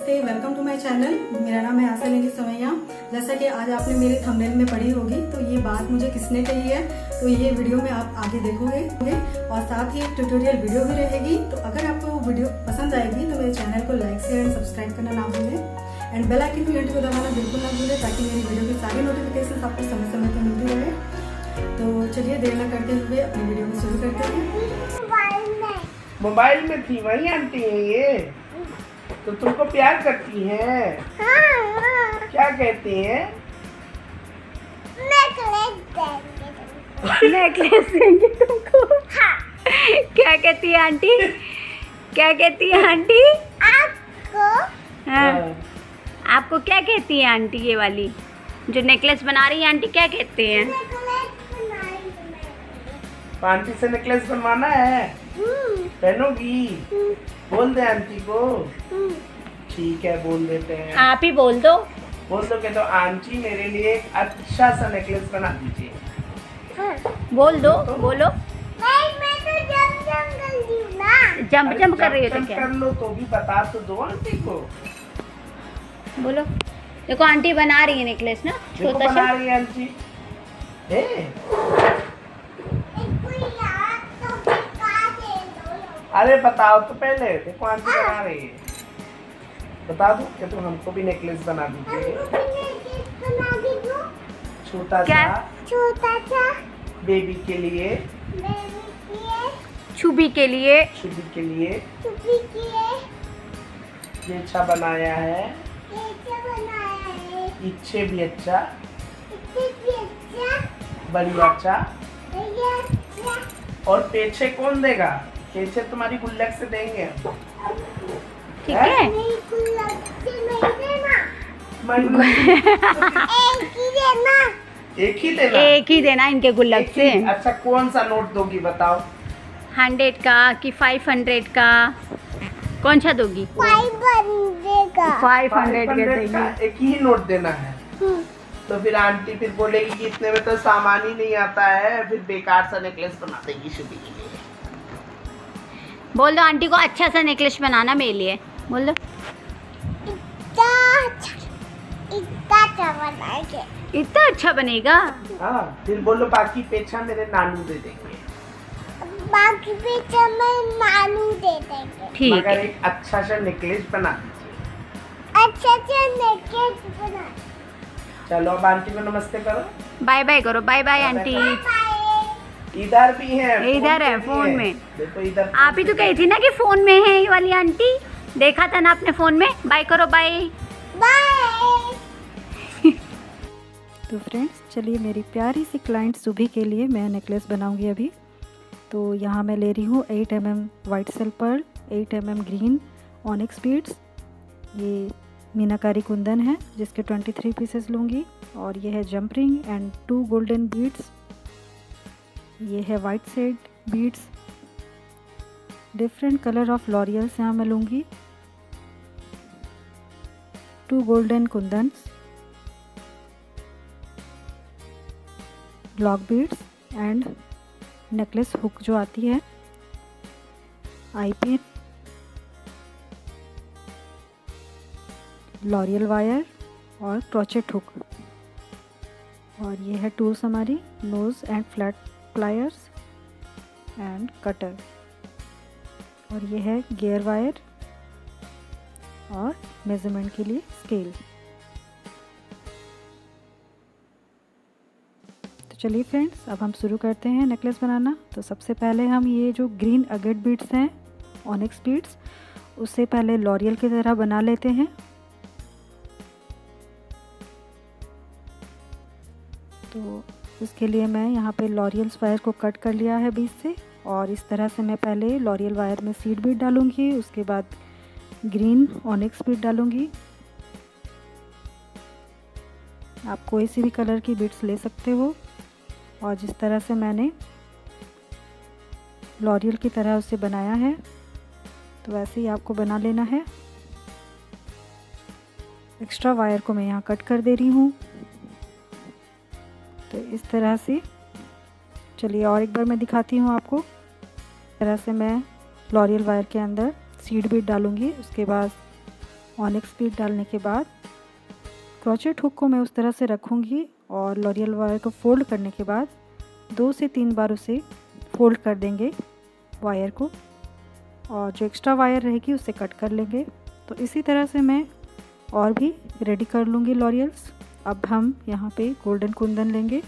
नमस्ते, welcome to my channel. मेरा नाम है आसिया निधि सोमैया। जैसा कि आज आपने मेरे थंबनेल में पढ़ी होगी, तो ये बात मुझे किसने कही है, तो ये वीडियो में आप आगे देखोगे और साथ ही एक ट्यूटोरियल वीडियो भी रहेगी। तो अगर आपको वो वीडियो पसंद आएगी तो मेरे चैनल को लाइक शेयर एंड सब्सक्राइब करना ना भूलें एंड बेल आइकन घंटी को दबाना बिल्कुल ना भूलें, ताकि मेरी वीडियो की सारी नोटिफिकेशन आपको समय समय पर मिलती रहे। तो चलिए देर न करते हुए अपनी वीडियो को शुरू करते हैं। मोबाइल में थी वही आंटी है ये, तो तुमको प्यार करती हैं? क्या कहती हैं? नेकलेस देंगे तुमको। क्या कहती है आंटी? क्या कहती है आंटी? हाँ। आपको क्या कहती है आंटी? ये वाली जो नेकलेस बना रही है आंटी, क्या कहते हैं? आंटी से नेकलेस बनवाना है, पहनोगी? बोल दे आंटी को। ठीक है, बोल देते हैं। आप ही बोल दो। बोल दो कि तो आंटी मेरे लिए एक अच्छा सा नेकलेस बना दीजिए। बोल दो, बोलो। मैं तो जंप कर रही हो तो क्या? कर लो तो भी बता तो दो आंटी को। बोलो। देखो आंटी बना रही है नेकलेस ना, देखो छोटा बना सा। रही है आंटी। अरे बताओ तो पहले, देखो आंटी बना रही है। बता दो कि तुम हमको भी नेकलेस बना दीजिए, छोटा सा बेबी के लिए, छुबी के लिए। छुबी के लिए। ये अच्छा बनाया है, इच्छे भी अच्छा, बढ़िया अच्छा। और पेछे कौन देगा? पेछे तुम्हारी गुल्लक से देंगे हम। ठीक है। एक ही देना। एक ही देना इनके गुल्लक से। अच्छा, कौन सा नोट दोगी बताओ? 100 का कि 500 का? कौन सा दोगी? 500 का देगी। एक ही नोट देना है। तो फिर आंटी फिर बोलेगी कि इतने में तो सामान ही नहीं आता है, फिर बेकार सा नेकलेस बना देगी शुभी के लिए। बोल दो आंटी को अच्छा सा नेकलेस बनाना मेरे लिए। बोल दो। इतना अच्छा बनेगा? हाँ, फिर बोलो बाकी पेछा मेरे नानू दे देंगे। बाकी पेचा मैं नानू दे देंगे। ठीक मगर है। एक अच्छा सा नेकलेस बना दीजिए। अच्छा नेकलेस बना। चलो अब आंटी को नमस्ते करो। बाय बाय करो। Bye bye aunty. इधर भी है, इधर है, भी फोन में। देखो इधर। आप ही तो कही थी ना कि फोन में है ये वाली आंटी। देखा था ना आपने फोन में। बाय करो। Bye bye. तो फ्रेंड्स, चलिए मेरी प्यारी सी क्लाइंट सुभी के लिए मैं नेकलेस बनाऊंगी अभी। तो यहाँ मैं ले रही हूँ 8 mm white shell pearl, 8 mm green onyx beads, ये मीनाकारी कुंदन है जिसके 23 पीसेस लूँगी, और ये है jump ring and 2 golden beads, ये है white seed beads, different colour of laurels यहाँ मैं लूँगी, 2 golden kundans, block beads and necklace hook जो आती है, आई पिन, लॉरियल वायर और क्रोचेट हुक, और ये है टूल्स हमारी, nose and flat pliers and cutter, और ये है गियर वायर और मेजरमेंट के लिए स्केल। तो चलिए फ्रेंड्स, अब हम शुरू करते हैं नेकलेस बनाना। तो सबसे पहले हम ये जो ग्रीन अगेट बीड्स हैं, ऑनिक्स बीड्स, उससे पहले लॉरियल की तरह बना लेते हैं। तो इसके लिए मैं यहाँ पे लॉरियल वायर को कट कर लिया है बीच से, और इस तरह से मैं पहले लॉरियल वायर में सीड बीड डालूंगी, उसके बाद ग्रीन ऑनिक्स बीड डालूंगी। आप कोई सी भी कलर की बीड्स ले सकते हो, और जिस तरह से मैंने लॉरियल की तरह उसे बनाया है, तो वैसे ही आपको बना लेना है। एक्स्ट्रा वायर को मैं यहाँ कट कर दे रही हूँ। तो इस तरह से, चलिए और एक बार मैं दिखाती हूँ आपको। इस तरह से मैं लॉरियल वायर के अंदर सीड बीड डालूंगी, उसके बाद ऑनिक्स बीड डालने के बाद क्रोचेट हुक को मैं उस तरह से रखूँगी और लॉरियल वायर को फोल्ड करने के बाद 2 से 3 बार उसे फोल्ड कर देंगे वायर को, और जो एक्स्ट्रा वायर रहेगी उसे कट कर लेंगे। तो इसी तरह से मैं और भी रेडी कर लूँगी लॉरियल्स। अब हम यहाँ पे गोल्डन कुंदन लेंगे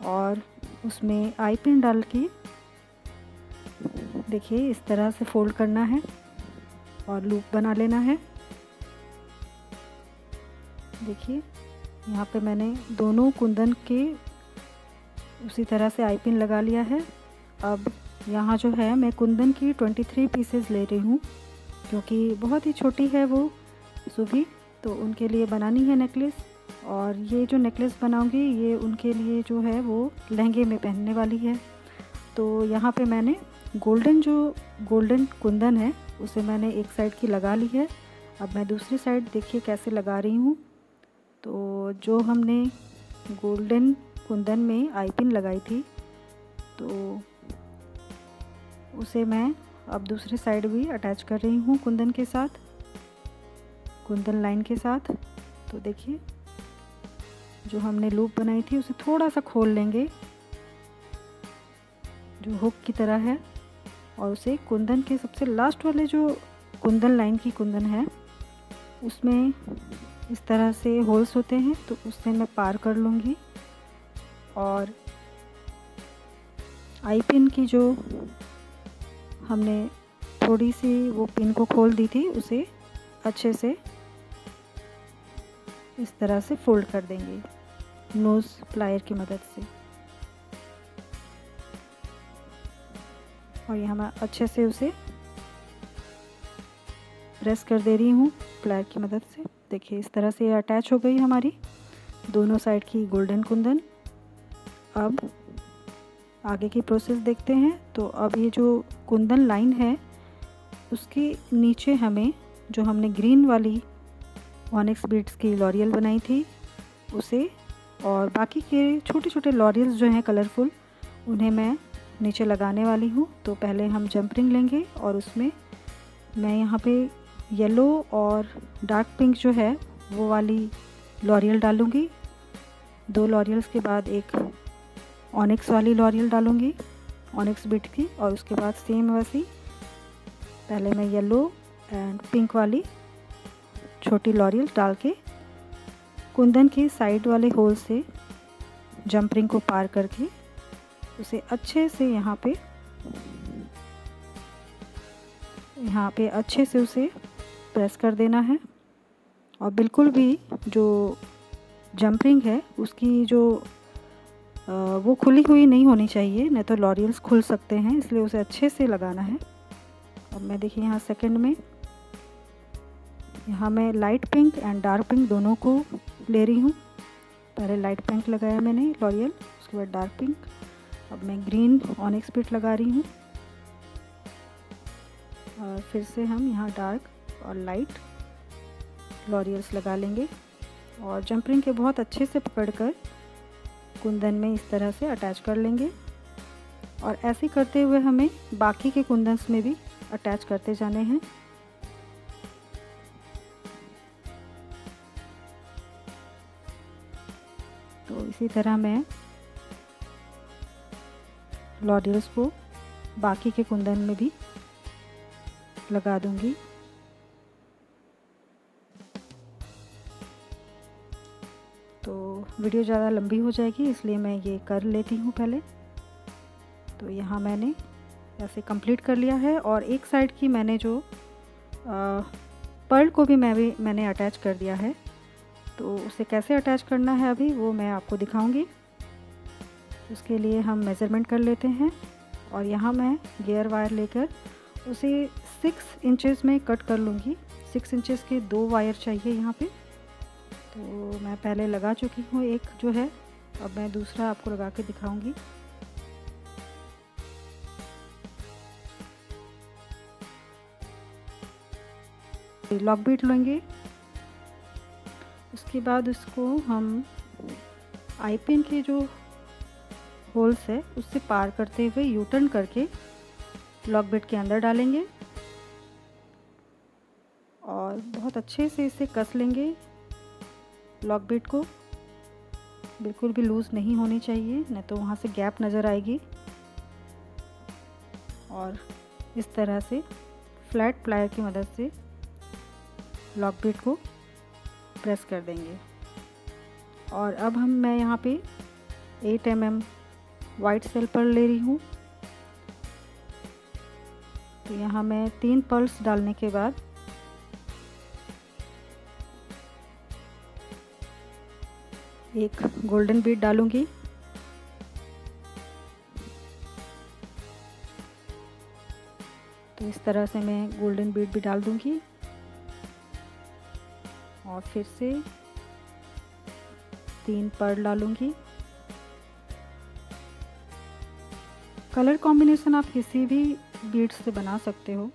और उसमें आई पिन डाल के देखिए इस तरह से फोल्ड करना है और लूप बना लेना है। देखिए यहाँ पे मैंने दोनों कुंदन के उसी तरह से आई पिन लगा लिया है। अब यहाँ जो है मैं कुंदन की 23 पीसेस ले रही हूँ, क्योंकि बहुत ही छोटी है वो सुबी, तो उनके लिए बनानी है नेकलेस। और ये जो नेकलेस बनाऊंगी ये उनके लिए जो है वो लहंगे में पहनने वाली है। तो यहाँ पे मैंने गोल्डन कुंदन है उसे मैंने एक साइड की लगा ली है। अब मैं दूसरी साइड देखिए कैसे लगा रही हूँ। तो जो हमने गोल्डन कुंदन में आई पिन लगाई थी तो उसे मैं अब दूसरी साइड भी अटैच कर रही हूँ कुंदन के साथ, कुंदन लाइन के साथ। तो देखिए जो हमने लूप बनाई थी उसे थोड़ा सा खोल लेंगे जो हुक की तरह है, और उसे कुंदन के सबसे लास्ट वाले जो कुंदन लाइन की कुंदन है उसमें इस तरह से होल्स होते हैं, तो उससे मैं पार कर लूँगी। और आई पिन की जो हमने थोड़ी सी वो पिन को खोल दी थी उसे अच्छे से इस तरह से फोल्ड कर देंगे नोज़ प्लायर की मदद से। और यहाँ मैं अच्छे से उसे प्रेस कर दे रही हूँ प्लायर की मदद से। देखिए इस तरह से अटैच हो गई हमारी दोनों साइड की गोल्डन कुंदन। अब आगे की प्रोसेस देखते हैं। तो अब ये जो कुंदन लाइन है उसके नीचे हमें जो हमने ग्रीन वाली ऑनिक्स बीड्स की लॉरियल बनाई थी उसे, और बाकी के छोटे छोटे लॉरियल्स जो हैं कलरफुल उन्हें मैं नीचे लगाने वाली हूँ। तो पहले हम जंप रिंग लेंगे और उसमें मैं यहाँ पे येलो और डार्क पिंक जो है वो वाली लॉरियल डालूँगी। 2 लॉरियल्स के बाद एक ऑनिक्स वाली लॉरियल डालूँगी ऑनिक्स बीट की, और उसके बाद सेम वैसी पहले मैं येलो एंड पिंक वाली छोटी लॉरियल डाल के कुंदन के साइड वाले होल से जंप रिंग को पार करके उसे अच्छे से यहाँ पे अच्छे से उसे प्रेस कर देना है। और बिल्कुल भी जो जंप रिंग है उसकी जो वो खुली हुई नहीं होनी चाहिए, नहीं तो लॉरियल्स खुल सकते हैं, इसलिए उसे अच्छे से लगाना है। अब मैं देखिए यहाँ सेकंड में यहाँ मैं light pink and dark pink दोनों को ले रही हूँ। पहले लाइट पिंक लगाया मैंने लॉरियल, उसके बाद डार्क पिंक। अब मैं ग्रीन ऑनिक्स बीट लगा रही हूँ और फिर से हम यहाँ डार्क और लाइट लॉरियल्स लगा लेंगे और जंप रिंग के बहुत अच्छे से पकड़कर कुंदन में इस तरह से अटैच कर लेंगे। और ऐसे करते हुए हमें बाकी के कुंदन्स में भी अटैच करते जाने हैं। तो इसी तरह मैं लॉरियल्स को बाकी के कुंदन में भी लगा दूंगी। तो वीडियो ज़्यादा लंबी हो जाएगी इसलिए मैं ये कर लेती हूँ पहले। तो यहाँ मैंने ऐसे कंप्लीट कर लिया है और एक साइड की मैंने जो पर्ल को भी मैंने अटैच कर दिया है। तो उसे कैसे अटैच करना है अभी वो मैं आपको दिखाऊंगी। उसके लिए हम मेज़रमेंट कर लेते हैं और यहाँ मैं गियर वायर लेकर उसे 6 इंचेस में कट कर लूँगी। 6 इंचेस के 2 वायर चाहिए यहाँ पे। तो मैं पहले लगा चुकी हूँ एक जो है, अब मैं दूसरा आपको लगा के दिखाऊंगी। लॉक बीट लेंगे, उसके बाद उसको हम आई पिन के जो होल्स है उससे पार करते हुए यू टर्न करके लॉक बीट के अंदर डालेंगे और बहुत बहुत अच्छे से इसे कस लेंगे। लॉक बिट को बिल्कुल भी लूज़ नहीं होनी चाहिए, नहीं तो वहाँ से गैप नज़र आएगी। और इस तरह से फ्लैट प्लायर की मदद से लॉक बिट को प्रेस कर देंगे। और अब मैं यहाँ पे 8 mm वाइट सेल पर्ल ले रही हूँ। तो यहाँ मैं 3 पर्ल्स डालने के बाद एक गोल्डन बीड डालूंगी। तो इस तरह से मैं गोल्डन बीड भी डाल दूंगी और फिर से 3 पर्ल डालूंगी। कलर कॉम्बिनेशन आप किसी भी बीड से बना सकते हो।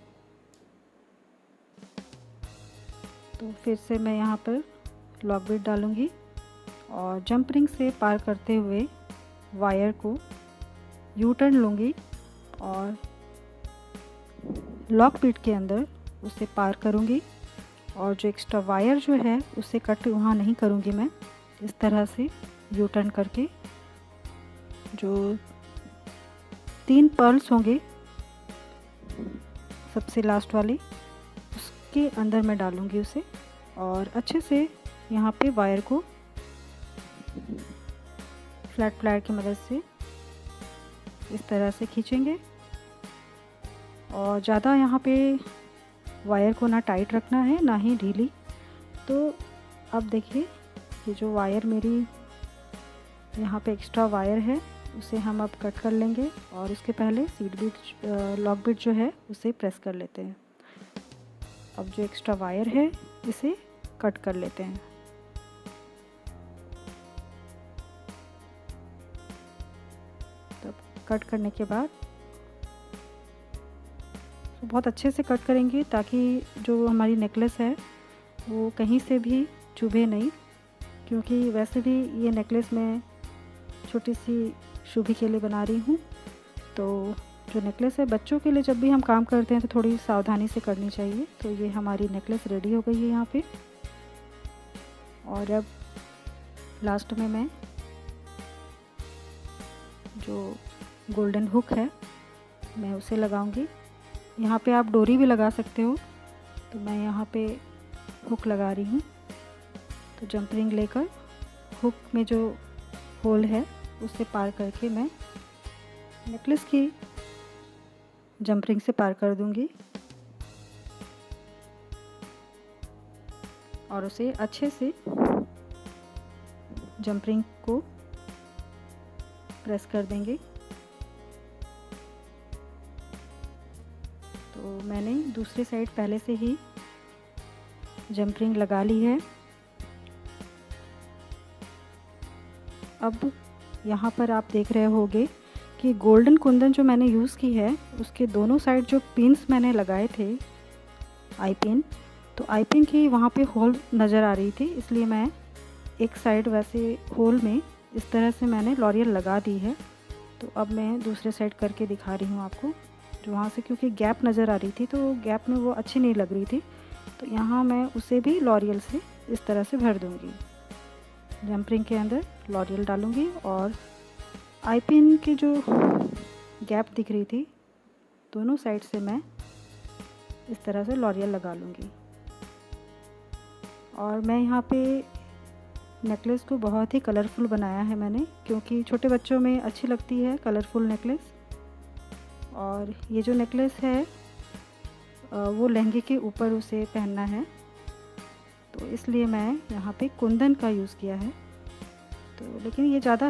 तो फिर से मैं यहाँ पर लॉक बीड डालूंगी और जंप रिंग से पार करते हुए वायर को यू टर्न लूँगी और लॉक बीट के अंदर उसे पार करूँगी। और जो एक्स्ट्रा वायर जो है उसे कट वहाँ नहीं करूँगी मैं। इस तरह से यू टर्न करके जो 3 पर्ल्स होंगे सबसे लास्ट वाली, उसके अंदर मैं डालूँगी उसे और अच्छे से यहाँ पे वायर को फ्लैट प्लायर की मदद से इस तरह से खींचेंगे। और ज़्यादा यहाँ पे वायर को ना टाइट रखना है ना ही ढीली। तो अब देखिए ये जो वायर मेरी यहाँ पे एक्स्ट्रा वायर है उसे हम अब कट कर लेंगे और इसके पहले सीट बीट लॉक बीट जो है उसे प्रेस कर लेते हैं। अब जो एक्स्ट्रा वायर है इसे कट कर लेते हैं। तब कट करने के बाद तो बहुत अच्छे से कट करेंगे ताकि जो हमारी नेकलेस है वो कहीं से भी चुभे नहीं, क्योंकि वैसे भी ये नेकलेस मैं छोटी सी शुभी के लिए बना रही हूँ। तो जो नेकलेस है बच्चों के लिए जब भी हम काम करते हैं तो थोड़ी सावधानी से करनी चाहिए। तो ये हमारी नेकलेस रेडी हो गई है यहाँ पे। और अब लास्ट में मैं जो गोल्डन हुक है मैं उसे लगाऊंगी। यहाँ पे आप डोरी भी लगा सकते हो, तो मैं यहाँ पे हुक लगा रही हूँ। तो जंप रिंग लेकर हुक में जो होल है उससे पार करके मैं नेकलेस की जंप रिंग से पार कर दूंगी और उसे अच्छे से जंप रिंग को प्रेस कर देंगे। तो मैंने दूसरी साइड पहले से ही जंप रिंग लगा ली है। अब यहाँ पर आप देख रहे होंगे कि गोल्डन कुंदन जो मैंने यूज़ की है उसके दोनों साइड जो पिन्स मैंने लगाए थे आई पिन, तो आई पिन की वहाँ पे होल नज़र आ रही थी, इसलिए मैं एक साइड वैसे होल में इस तरह से मैंने लॉरियल लगा दी है। तो अब मैं दूसरे साइड करके दिखा रही हूँ आपको। जो वहाँ से क्योंकि गैप नज़र आ रही थी तो गैप में वो अच्छी नहीं लग रही थी, तो यहाँ मैं उसे भी लॉरियल से इस तरह से भर दूँगी। जंप रिंग के अंदर लॉरियल डालूँगी और आई पिन की जो गैप दिख रही थी दोनों साइड से मैं इस तरह से लॉरियल लगा लूँगी। और मैं यहाँ पे नेकलेस को बहुत ही कलरफुल बनाया है मैंने, क्योंकि छोटे बच्चों में अच्छी लगती है कलरफुल नेकलेस। और ये जो नेकलेस है वो लहंगे के ऊपर उसे पहनना है, तो इसलिए मैं यहाँ पे कुंदन का यूज़ किया है। तो लेकिन ये ज़्यादा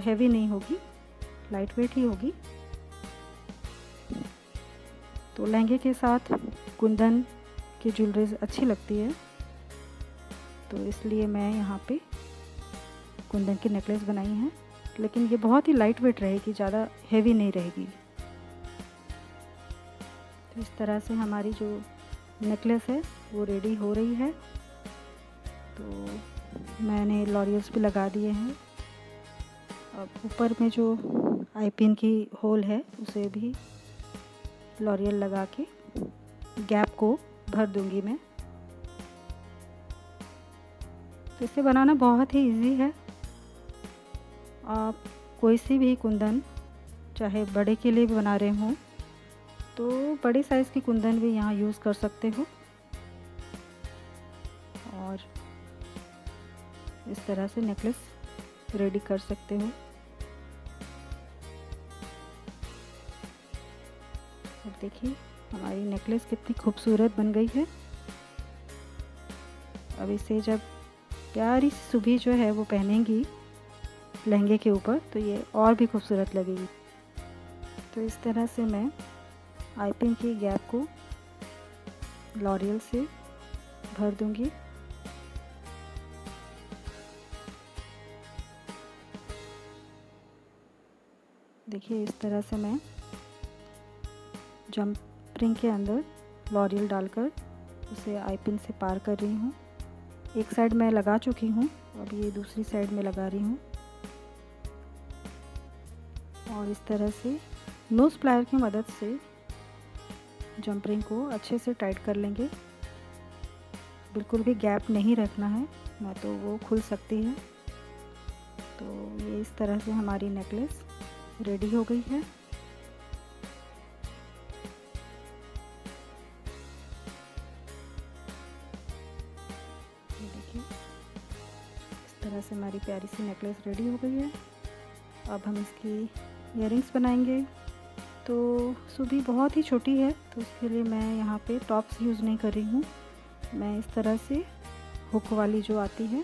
हैवी नहीं होगी, लाइट वेट ही होगी। तो लहंगे के साथ कुंदन की ज्वेलरीज अच्छी लगती है, तो इसलिए मैं यहाँ पे कुंदन की नेकलेस बनाई है। लेकिन ये बहुत ही लाइट वेट रहेगी, ज़्यादा हैवी नहीं रहेगी। तो इस तरह से हमारी जो नेकलेस है वो रेडी हो रही है। तो मैंने लॉरियल्स भी लगा दिए हैं। अब ऊपर में जो आई पिन की होल है उसे भी लॉरियल लगा के गैप को भर दूंगी मैं। तो इसे बनाना बहुत ही इजी है। आप कोई सी भी कुंदन, चाहे बड़े के लिए भी बना रहे हों तो बड़े साइज़ की कुंदन भी यहाँ यूज़ कर सकते हो। और इस तरह से नेकलेस रेडी कर सकते हो। और देखिए हमारी नेकलेस कितनी खूबसूरत बन गई है। अब इसे जब प्यारी सी सुबी जो है वो पहनेंगी लहंगे के ऊपर तो ये और भी खूबसूरत लगेगी। तो इस तरह से मैं आई पिन की गैप को लॉरियल से भर दूंगी। देखिए इस तरह से मैं जंप रिंग के अंदर लॉरियल डालकर उसे आई पिन से पार कर रही हूँ। एक साइड मैं लगा चुकी हूँ, अब ये दूसरी साइड में लगा रही हूँ। और इस तरह से नोज़ प्लायर की मदद से जंप रिंग को अच्छे से टाइट कर लेंगे। बिल्कुल भी गैप नहीं रखना है, ना तो वो खुल सकती है। तो ये इस तरह से हमारी नेकलेस रेडी हो गई है। देखिए इस तरह से हमारी प्यारी सी नेकलेस रेडी हो गई है। अब हम इसकी इयररिंग्स बनाएंगे। तो सुबी बहुत ही छोटी है तो उसके लिए मैं यहाँ पे टॉप्स यूज़ नहीं कर रही हूँ। मैं इस तरह से हुक वाली जो आती है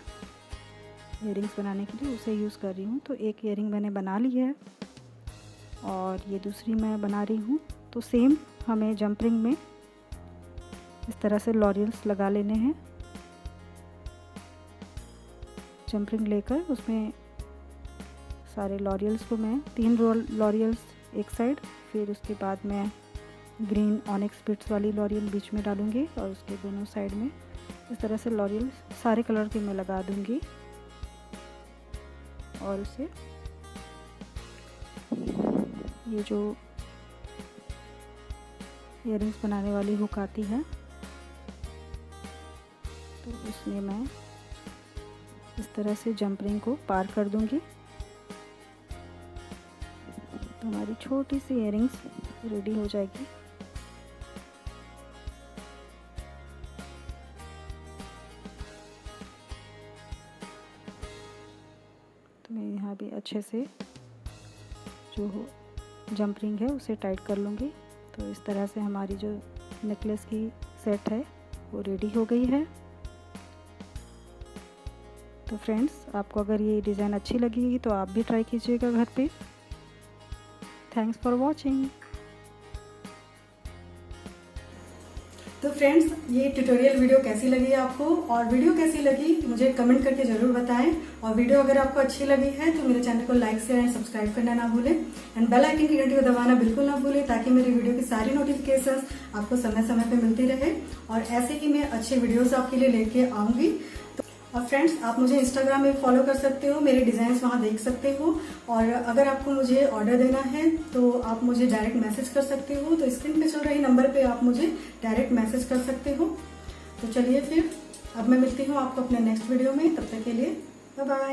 इयररिंग्स बनाने के लिए उसे यूज़ कर रही हूँ। तो एक इयररिंग मैंने बना ली है और ये दूसरी मैं बना रही हूँ। तो सेम हमें जंप रिंग में इस तरह से लॉरियल्स लगा लेने हैं। जंप रिंग लेकर उसमें सारे लॉरियल्स को मैं 3 लॉरियल्स एक साइड, फिर उसके बाद मैं ग्रीन ऑनिक्स बिट्स वाली लॉरियल बीच में डालूंगी और उसके दोनों साइड में इस तरह से लॉरियल सारे कलर के मैं लगा दूंगी। और उसे ये जो इयररिंग्स बनाने वाली हुक आती है तो उसमें मैं इस तरह से जंप रिंग को पार कर दूंगी। तो हमारी छोटी सी इयररिंग्स रेडी हो जाएगी। तो मैं यहाँ भी अच्छे से जो जंप रिंग है उसे टाइट कर लूँगी। तो इस तरह से हमारी जो नेकलेस की सेट है वो रेडी हो गई है। तो फ्रेंड्स आपको अगर ये डिज़ाइन अच्छी लगेगी तो आप भी ट्राई कीजिएगा घर पे। Thanks for watching. तो फ्रेंड्स ये ट्यूटोरियल वीडियो कैसी लगी आपको, और वीडियो कैसी लगी मुझे कमेंट करके जरूर बताएं। और वीडियो अगर आपको अच्छी लगी है तो मेरे चैनल को लाइक शेयर एंड सब्सक्राइब करना ना भूलें एंड बेल आइकन की घंटी को दबाना बिल्कुल ना भूलें ताकि मेरी वीडियो की सारी नोटिफिकेशंस आपको समय समय पे मिलती रहे। और ऐसे ही मैं अच्छे वीडियोस आपके लिए लेके आऊंगी। और फ्रेंड्स आप मुझे इंस्टाग्राम में फॉलो कर सकते हो, मेरे डिजाइन्स वहां देख सकते हो। और अगर आपको मुझे ऑर्डर देना है तो आप मुझे डायरेक्ट मैसेज कर सकते हो। तो स्क्रीन पे चल रही नंबर पे आप मुझे डायरेक्ट मैसेज कर सकते हो। तो चलिए फिर अब मैं मिलती हूँ आपको अपने नेक्स्ट वीडियो में। तब तक के लिए बाय बाय।